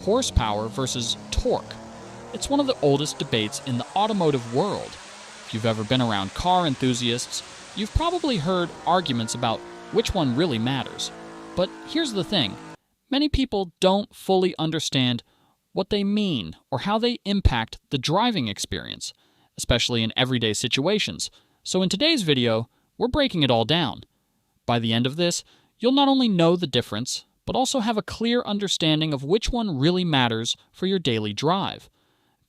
horsepower versus torque. It's one of the oldest debates in the automotive world. If you've ever been around car enthusiasts, you've probably heard arguments about which one really matters. But here's the thing. Many people don't fully understand what they mean or how they impact the driving experience, especially in everyday situations. So in today's video, we're breaking it all down. By the end of this, you'll not only know the difference, but also have a clear understanding of which one really matters for your daily drive.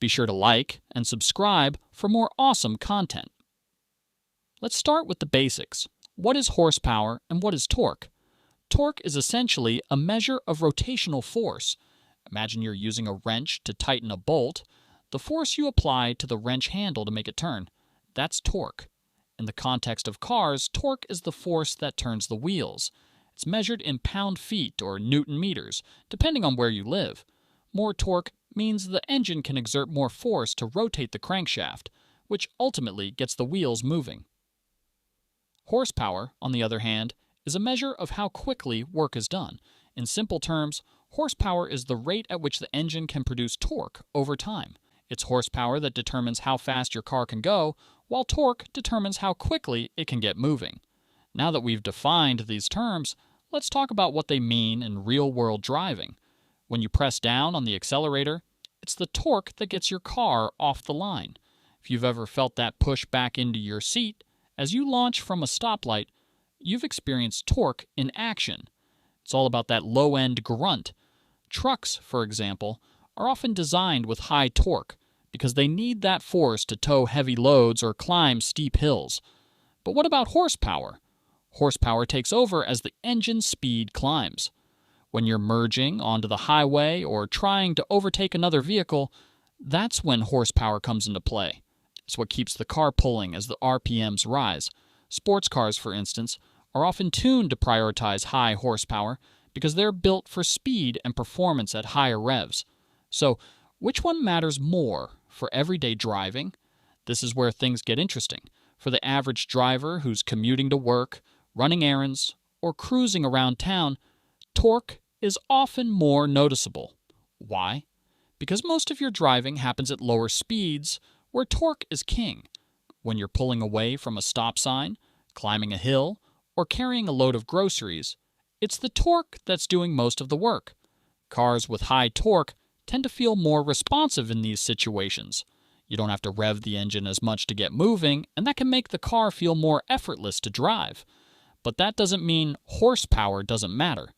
Be sure to like and subscribe for more awesome content. Let's start with the basics. What is horsepower and what is torque? Torque is essentially a measure of rotational force. Imagine you're using a wrench to tighten a bolt. The force you apply to the wrench handle to make it turn, that's torque. In the context of cars, torque is the force that turns the wheels. It's measured in pound-feet or Newton meters, depending on where you live. More torque means the engine can exert more force to rotate the crankshaft, which ultimately gets the wheels moving. Horsepower, on the other hand, is a measure of how quickly work is done. In simple terms, horsepower is the rate at which the engine can produce torque over time. It's horsepower that determines how fast your car can go, while torque determines how quickly it can get moving. Now that we've defined these terms, let's talk about what they mean in real-world driving. When you press down on the accelerator, it's the torque that gets your car off the line. If you've ever felt that push back into your seat, as you launch from a stoplight, you've experienced torque in action. It's all about that low-end grunt. Trucks, for example, are often designed with high torque because they need that force to tow heavy loads or climb steep hills. But what about horsepower? Horsepower takes over as the engine's speed climbs. When you're merging onto the highway or trying to overtake another vehicle, that's when horsepower comes into play. It's what keeps the car pulling as the RPMs rise. Sports cars, for instance, are often tuned to prioritize high horsepower because they're built for speed and performance at higher revs. So, which one matters more for everyday driving? This is where things get interesting. For the average driver who's commuting to work, running errands, or cruising around town, torque is often more noticeable. Why? Because most of your driving happens at lower speeds, where torque is king. When you're pulling away from a stop sign, climbing a hill, or carrying a load of groceries, it's the torque that's doing most of the work. Cars with high torque tend to feel more responsive in these situations. You don't have to rev the engine as much to get moving, and that can make the car feel more effortless to drive. But that doesn't mean horsepower doesn't matter.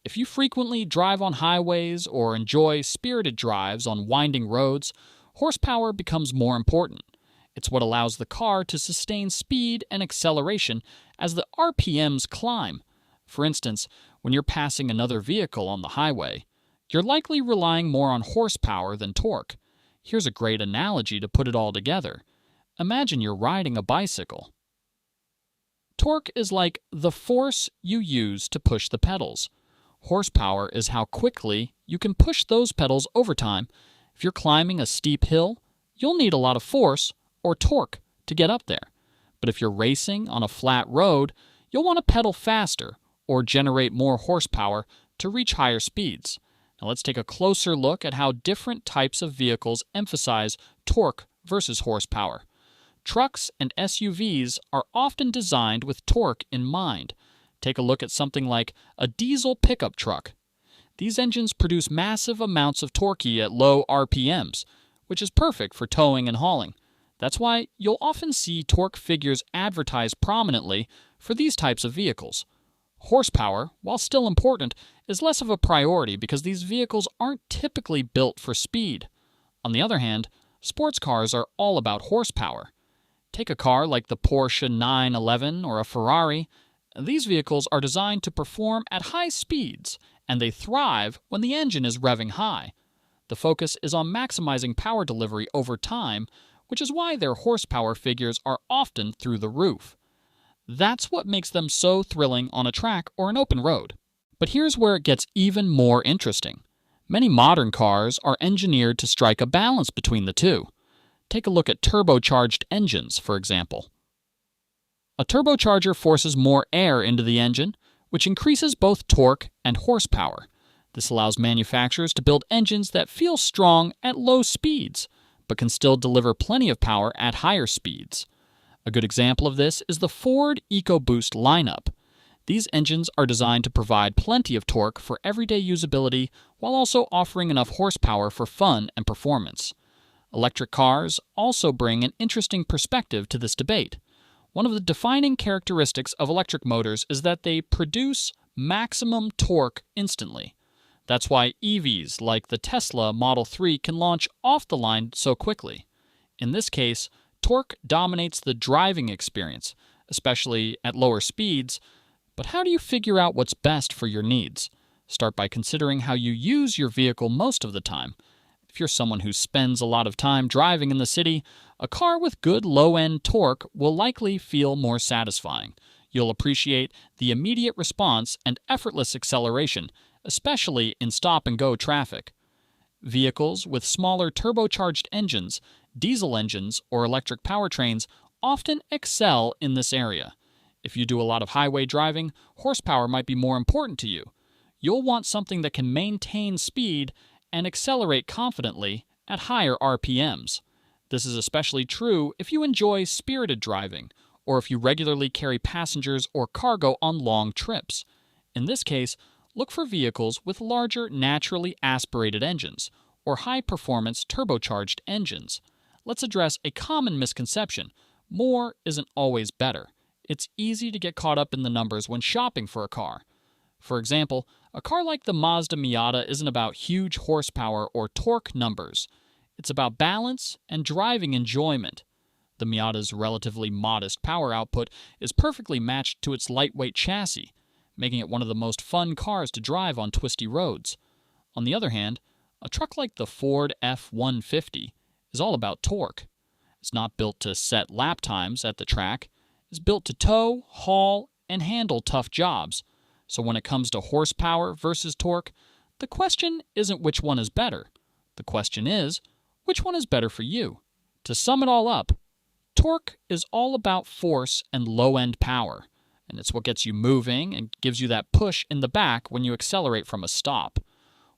If you frequently drive on highways or enjoy spirited drives on winding roads, horsepower becomes more important. It's what allows the car to sustain speed and acceleration as the RPMs climb. For instance, when you're passing another vehicle on the highway, you're likely relying more on horsepower than torque. Here's a great analogy to put it all together. Imagine you're riding a bicycle. Torque is like the force you use to push the pedals. Horsepower is how quickly you can push those pedals over time. If you're climbing a steep hill, you'll need a lot of force or torque to get up there. But if you're racing on a flat road, you'll want to pedal faster or generate more horsepower to reach higher speeds. Now let's take a closer look at how different types of vehicles emphasize torque versus horsepower. Trucks and SUVs are often designed with torque in mind. Take a look at something like a diesel pickup truck. These engines produce massive amounts of torque at low RPMs, which is perfect for towing and hauling. That's why you'll often see torque figures advertised prominently for these types of vehicles. Horsepower, while still important, is less of a priority because these vehicles aren't typically built for speed. On the other hand, sports cars are all about horsepower. Take a car like the Porsche 911 or a Ferrari. These vehicles are designed to perform at high speeds, and they thrive when the engine is revving high. The focus is on maximizing power delivery over time, which is why their horsepower figures are often through the roof. That's what makes them so thrilling on a track or an open road. But here's where it gets even more interesting. Many modern cars are engineered to strike a balance between the two. Take a look at turbocharged engines, for example. A turbocharger forces more air into the engine, which increases both torque and horsepower. This allows manufacturers to build engines that feel strong at low speeds, but can still deliver plenty of power at higher speeds. A good example of this is the Ford EcoBoost lineup. These engines are designed to provide plenty of torque for everyday usability while also offering enough horsepower for fun and performance. Electric cars also bring an interesting perspective to this debate. One of the defining characteristics of electric motors is that they produce maximum torque instantly. That's why EVs like the Tesla Model 3 can launch off the line so quickly. In this case, torque dominates the driving experience, especially at lower speeds. But how do you figure out what's best for your needs? Start by considering how you use your vehicle most of the time. If you're someone who spends a lot of time driving in the city, a car with good low-end torque will likely feel more satisfying. You'll appreciate the immediate response and effortless acceleration, especially in stop-and-go traffic. Vehicles with smaller turbocharged engines, diesel engines, or electric powertrains often excel in this area. If you do a lot of highway driving, horsepower might be more important to you. You'll want something that can maintain speed and accelerate confidently at higher RPMs. This is especially true if you enjoy spirited driving, or if you regularly carry passengers or cargo on long trips. In this case, look for vehicles with larger naturally aspirated engines, or high-performance turbocharged engines. Let's address a common misconception. More isn't always better. It's easy to get caught up in the numbers when shopping for a car. For example, a car like the Mazda Miata isn't about huge horsepower or torque numbers. It's about balance and driving enjoyment. The Miata's relatively modest power output is perfectly matched to its lightweight chassis, making it one of the most fun cars to drive on twisty roads. On the other hand, a truck like the Ford F-150 is all about torque. It's not built to set lap times at the track. It's built to tow, haul, and handle tough jobs. So when it comes to horsepower versus torque, the question isn't which one is better. The question is, which one is better for you? To sum it all up, torque is all about force and low-end power, and it's what gets you moving and gives you that push in the back when you accelerate from a stop.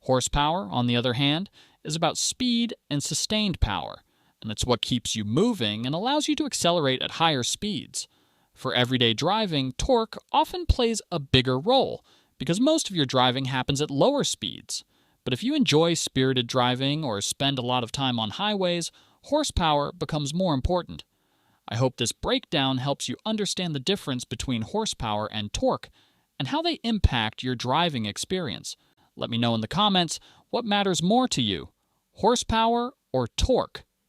Horsepower, on the other hand, is about speed and sustained power, and it's what keeps you moving and allows you to accelerate at higher speeds. For everyday driving, torque often plays a bigger role because most of your driving happens at lower speeds. But if you enjoy spirited driving or spend a lot of time on highways, horsepower becomes more important. I hope this breakdown helps you understand the difference between horsepower and torque and how they impact your driving experience. Let me know in the comments what matters more to you, horsepower or torque.